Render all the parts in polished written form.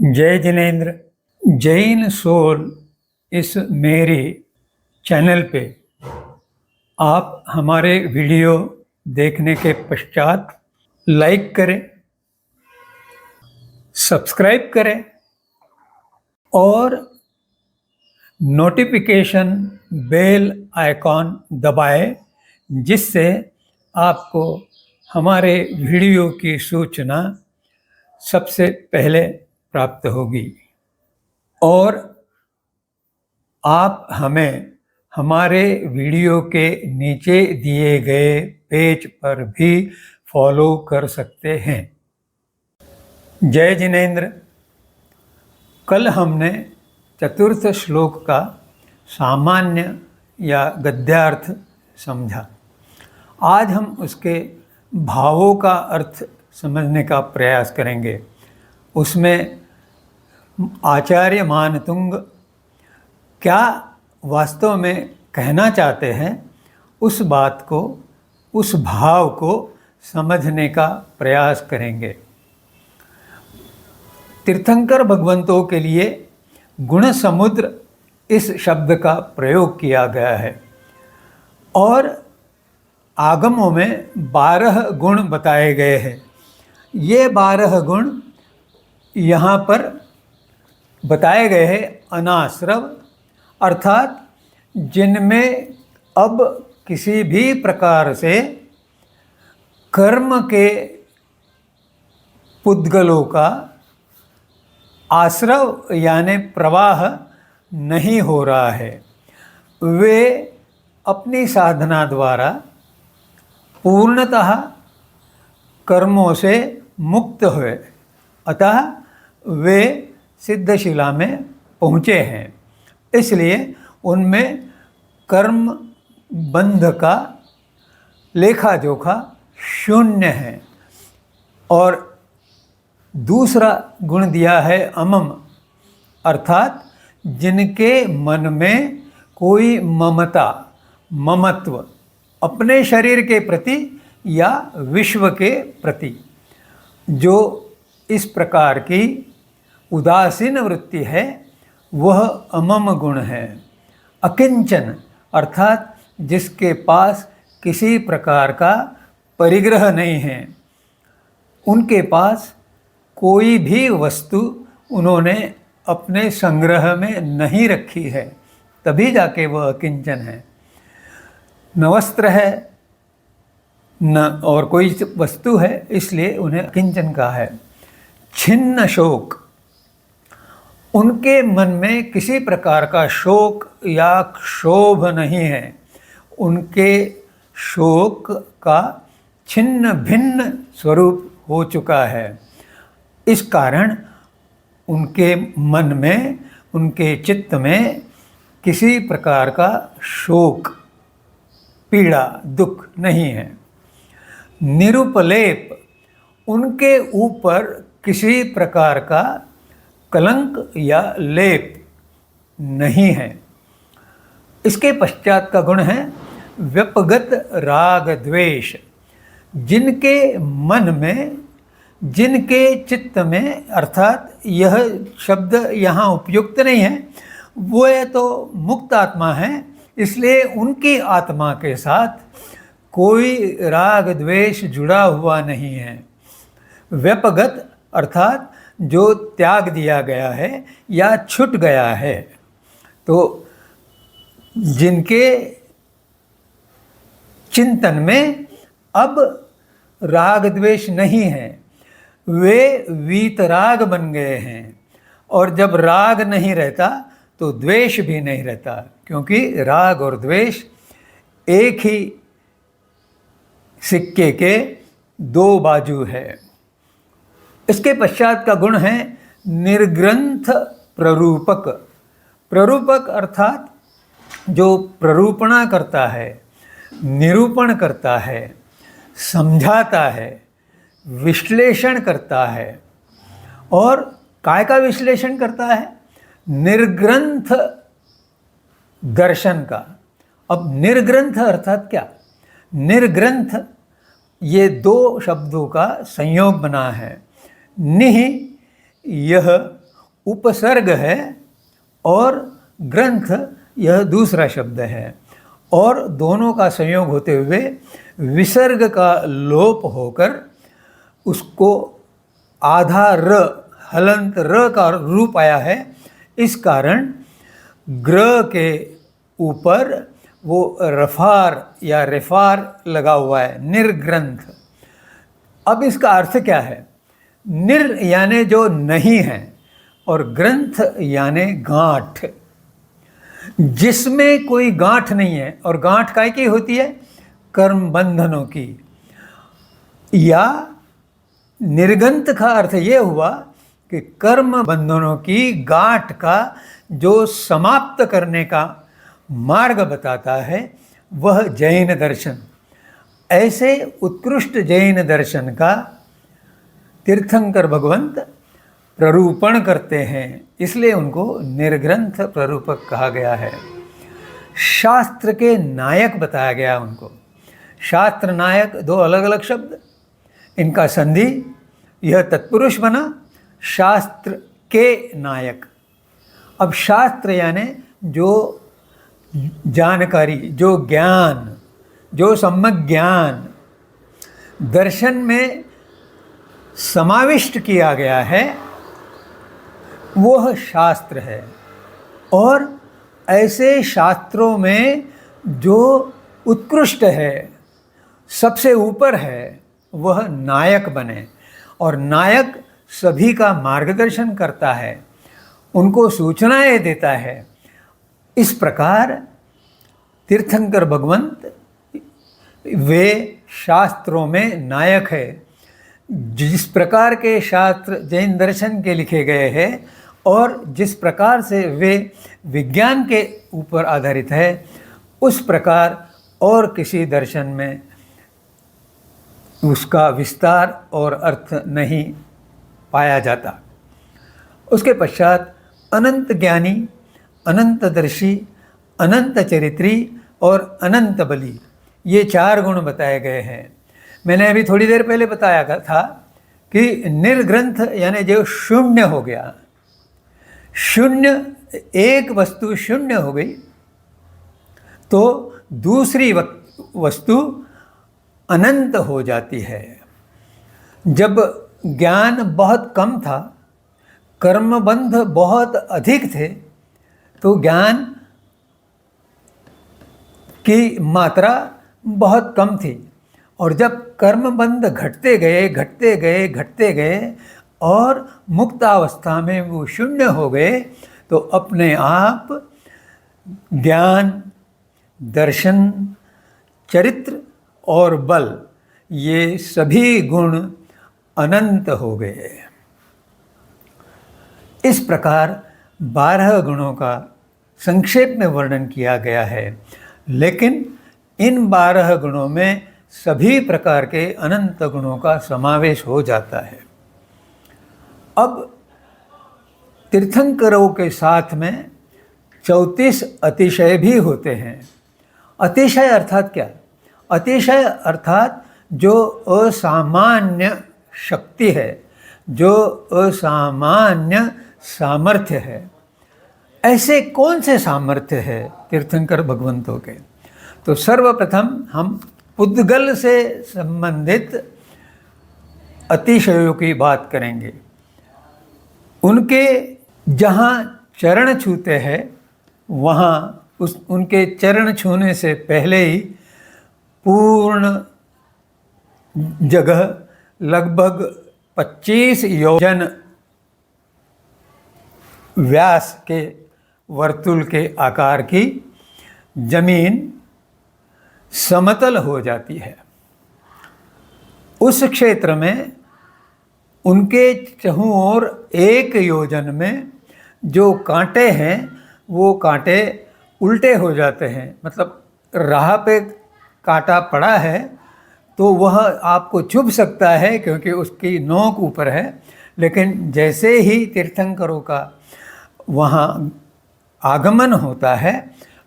जय जिनेन्द्र। जैन सोल इस मेरे चैनल पे आप हमारे वीडियो देखने के पश्चात लाइक करें, सब्सक्राइब करें और नोटिफिकेशन बेल आइकॉन दबाएं, जिससे आपको हमारे वीडियो की सूचना सबसे पहले प्राप्त होगी। और आप हमें हमारे वीडियो के नीचे दिए गए पेज पर भी फॉलो कर सकते हैं। जय जिनेन्द्र। कल हमने चतुर्थ श्लोक का सामान्य या गद्यार्थ समझा। आज हम उसके भावों का अर्थ समझने का प्रयास करेंगे। उसमें आचार्य मानतुंग क्या वास्तव में कहना चाहते हैं, उस बात को, उस भाव को समझने का प्रयास करेंगे। तीर्थंकर भगवंतों के लिए गुण समुद्र इस शब्द का प्रयोग किया गया है और आगमों में 12 गुण बताए गए हैं। ये 12 गुण यहाँ पर बताए गए हैं अनाश्रव, अर्थात जिनमें अब किसी भी प्रकार से कर्म के पुद्गलों का आश्रव यानी प्रवाह नहीं हो रहा है। वे अपनी साधना द्वारा पूर्णतः कर्मों से मुक्त हुए, अतः वे सिद्धशिला में पहुँचे हैं। इसलिए उनमें कर्म बंध का लेखा जोखा शून्य है। और दूसरा गुण दिया है अमम, अर्थात जिनके मन में कोई ममता, ममत्व अपने शरीर के प्रति या विश्व के प्रति जो इस प्रकार की उदासीन वृत्ति है, वह अमम गुण है। अकिंचन, अर्थात जिसके पास किसी प्रकार का परिग्रह नहीं है, उनके पास कोई भी वस्तु उन्होंने अपने संग्रह में नहीं रखी है, तभी जाके वह अकिंचन है। न वस्त्र है न और कोई वस्तु है, इसलिए उन्हें अकिंचन कहा है। छिन्न शोक, उनके मन में किसी प्रकार का शोक या क्षोभ नहीं है। उनके शोक का छिन्न भिन्न स्वरूप हो चुका है। इस कारण उनके मन में, उनके चित्त में किसी प्रकार का शोक, पीड़ा, दुख नहीं है। निरुपलेप, उनके ऊपर किसी प्रकार का कलंक या लेप नहीं है। इसके पश्चात का गुण है व्यपगत राग द्वेष। जिनके मन में, जिनके चित्त में, अर्थात यह शब्द यहाँ उपयुक्त नहीं है, वो तो मुक्त आत्मा है, इसलिए उनकी आत्मा के साथ कोई राग द्वेष जुड़ा हुआ नहीं है। व्यपगत अर्थात जो त्याग दिया गया है या छूट गया है। तो जिनके चिंतन में अब राग द्वेष नहीं है, वे वीतराग बन गए हैं। और जब राग नहीं रहता तो द्वेष भी नहीं रहता, क्योंकि राग और द्वेष एक ही सिक्के के दो बाजू है। इसके पश्चात का गुण है निर्ग्रंथ प्ररूपक। प्ररूपक अर्थात जो प्ररूपणा करता है, निरूपण करता है, समझाता है, विश्लेषण करता है। और काय का विश्लेषण करता है? निर्ग्रंथ दर्शन का। अब निर्ग्रंथ अर्थात क्या? निर्ग्रंथ ये दो शब्दों का संयोग बना है। निह यह उपसर्ग है और ग्रंथ यह दूसरा शब्द है, और दोनों का संयोग होते हुए विसर्ग का लोप होकर उसको आधा र, हलंत र का रूप आया है। इस कारण ग्र के ऊपर वो रफार या रेफार लगा हुआ है, निर्ग्रंथ। अब इसका अर्थ क्या है? निर यानी जो नहीं है, और ग्रंथ यानी गांठ, जिसमें कोई गांठ नहीं है। और गांठ काय की होती है? कर्म बंधनों की। या निर्गंत का अर्थ ये हुआ कि कर्म बंधनों की गांठ का जो समाप्त करने का मार्ग बताता है वह जैन दर्शन। ऐसे उत्कृष्ट जैन दर्शन का तीर्थंकर भगवंत प्ररूपण करते हैं, इसलिए उनको निर्ग्रंथ प्ररूपक कहा गया है। शास्त्र के नायक बताया गया उनको। शास्त्र नायक दो अलग अलग शब्द, इनका संधि, यह तत्पुरुष बना शास्त्र के नायक। अब शास्त्र यानी जो जानकारी, जो ज्ञान, जो सम्यक ज्ञान दर्शन में समाविष्ट किया गया है वह शास्त्र है। और ऐसे शास्त्रों में जो उत्कृष्ट है, सबसे ऊपर है, वह नायक बने। और नायक सभी का मार्गदर्शन करता है, उनको सूचनाएं देता है। इस प्रकार तीर्थंकर भगवंत वे शास्त्रों में नायक है। जिस प्रकार के शास्त्र जैन दर्शन के लिखे गए हैं और जिस प्रकार से वे विज्ञान के ऊपर आधारित है, उस प्रकार और किसी दर्शन में उसका विस्तार और अर्थ नहीं पाया जाता। उसके पश्चात अनंत ज्ञानी, अनंतदर्शी, अनंत चरित्री और अनंत बली, ये चार गुण बताए गए हैं। मैंने अभी थोड़ी देर पहले बताया था कि निर्ग्रंथ यानी जो शून्य हो गया, शून्य, एक वस्तु शून्य हो गई तो दूसरी वस्तु अनंत हो जाती है। जब ज्ञान बहुत कम था, कर्मबंध बहुत अधिक थे, तो ज्ञान की मात्रा बहुत कम थी। और जब कर्मबंध घटते गए और मुक्तावस्था में वो शून्य हो गए, तो अपने आप ज्ञान, दर्शन, चरित्र और बल, ये सभी गुण अनंत हो गए। इस प्रकार 12 गुणों का संक्षेप में वर्णन किया गया है, लेकिन इन 12 गुणों में सभी प्रकार के अनंत गुणों का समावेश हो जाता है। अब तीर्थंकरों के साथ में 34 अतिशय भी होते हैं। अतिशय अर्थात क्या? अतिशय अर्थात जो असामान्य शक्ति है, जो असामान्य सामर्थ्य है। ऐसे कौन से सामर्थ्य है तीर्थंकर भगवंतों के? तो सर्वप्रथम हम पुद्गल से संबंधित अतिशयों की बात करेंगे। उनके जहाँ चरण छूते हैं, वहाँ उनके चरण छूने से पहले ही पूर्ण जगह लगभग 25 योजन व्यास के वर्तुल के आकार की जमीन समतल हो जाती है। उस क्षेत्र में उनके चहुं ओर 1 योजन में जो कांटे हैं वो कांटे उल्टे हो जाते हैं। मतलब राह पे कांटा पड़ा है तो वह आपको चुभ सकता है क्योंकि उसकी नोक ऊपर है, लेकिन जैसे ही तीर्थंकरों का वहाँ आगमन होता है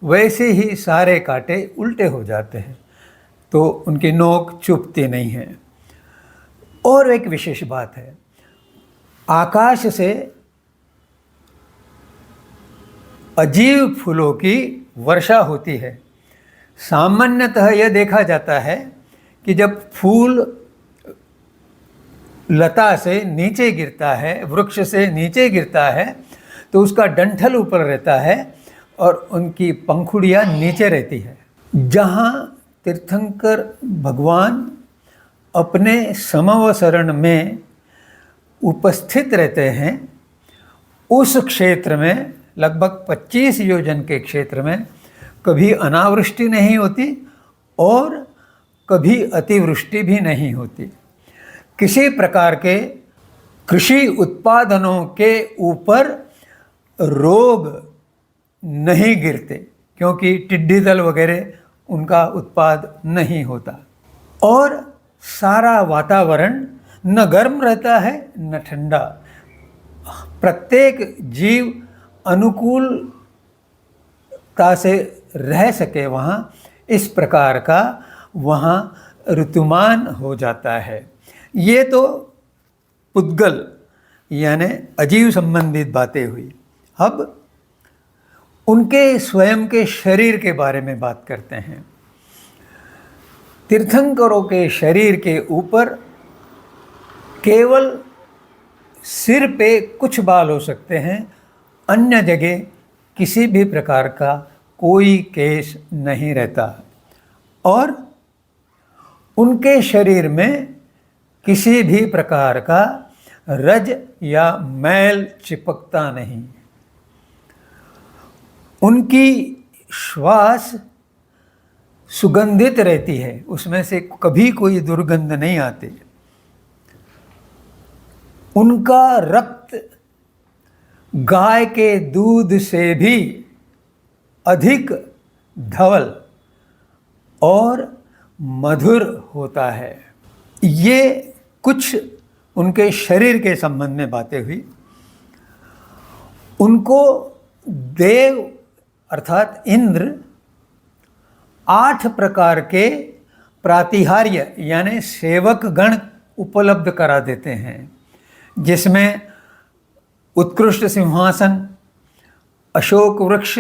वैसे ही सारे कांटे उल्टे हो जाते हैं, तो उनकी नोक चुभती नहीं है। और एक विशेष बात है, आकाश से अजीब फूलों की वर्षा होती है। सामान्यतः यह देखा जाता है कि जब फूल लता से नीचे गिरता है, वृक्ष से नीचे गिरता है, तो उसका डंठल ऊपर रहता है और उनकी पंखुड़ियाँ नीचे रहती है। जहाँ तीर्थंकर भगवान अपने समवसरण में उपस्थित रहते हैं, उस क्षेत्र में लगभग 25 योजन के क्षेत्र में कभी अनावृष्टि नहीं होती और कभी अतिवृष्टि भी नहीं होती। किसी प्रकार के कृषि उत्पादनों के ऊपर रोग नहीं गिरते, क्योंकि टिड्डी दल वगैरह उनका उत्पाद नहीं होता। और सारा वातावरण न गर्म रहता है न ठंडा। प्रत्येक जीव अनुकूलता से रह सके वहाँ, इस प्रकार का वहाँ ऋतुमान हो जाता है। ये तो पुद्गल यानी अजीव संबंधित बातें हुई। अब उनके स्वयं के शरीर के बारे में बात करते हैं। तीर्थंकरों के शरीर के ऊपर केवल सिर पे कुछ बाल हो सकते हैं, अन्य जगह किसी भी प्रकार का कोई केश नहीं रहता और उनके शरीर में किसी भी प्रकार का रज या मैल चिपकता नहीं। उनकी श्वास सुगंधित रहती है, उसमें से कभी कोई दुर्गंध नहीं आती। उनका रक्त गाय के दूध से भी अधिक धवल और मधुर होता है। ये कुछ उनके शरीर के संबंध में बातें हुई। उनको देव अर्थात इंद्र 8 प्रकार के प्रातिहार्य यानी सेवक गण उपलब्ध करा देते हैं, जिसमें उत्कृष्ट सिंहासन, अशोक वृक्ष,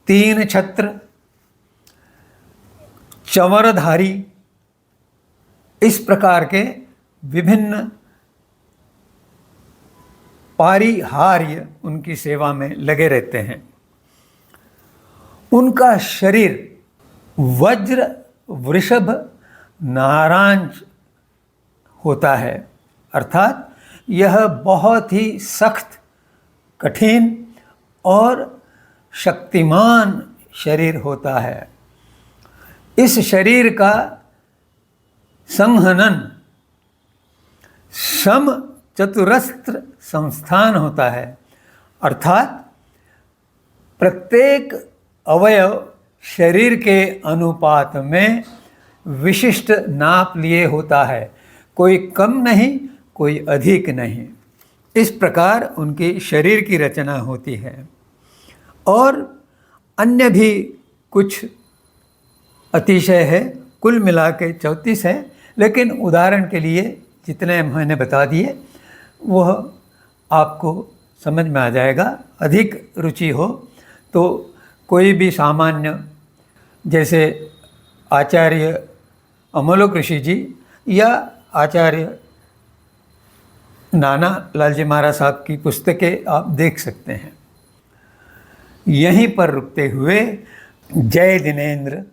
3 छत्र, चंवरधारी, इस प्रकार के विभिन्न पारिहार्य उनकी सेवा में लगे रहते हैं। उनका शरीर वज्र वृषभ नारांज होता है, अर्थात यह बहुत ही सख्त, कठिन और शक्तिमान शरीर होता है। इस शरीर का संहनन सम चतुरस्त्र संस्थान होता है, अर्थात प्रत्येक अवयव शरीर के अनुपात में विशिष्ट नाप लिए होता है, कोई कम नहीं कोई अधिक नहीं। इस प्रकार उनकी शरीर की रचना होती है। और अन्य भी कुछ अतिशय है, कुल मिला के 34 है, लेकिन उदाहरण के लिए जितने मैंने बता दिए वह आपको समझ में आ जाएगा। अधिक रुचि हो तो कोई भी सामान्य, जैसे आचार्य अमोलोक ऋषि जी या आचार्य नाना लालजी महाराज साहब की पुस्तकें आप देख सकते हैं। यहीं पर रुकते हुए जय दिनेंद्र।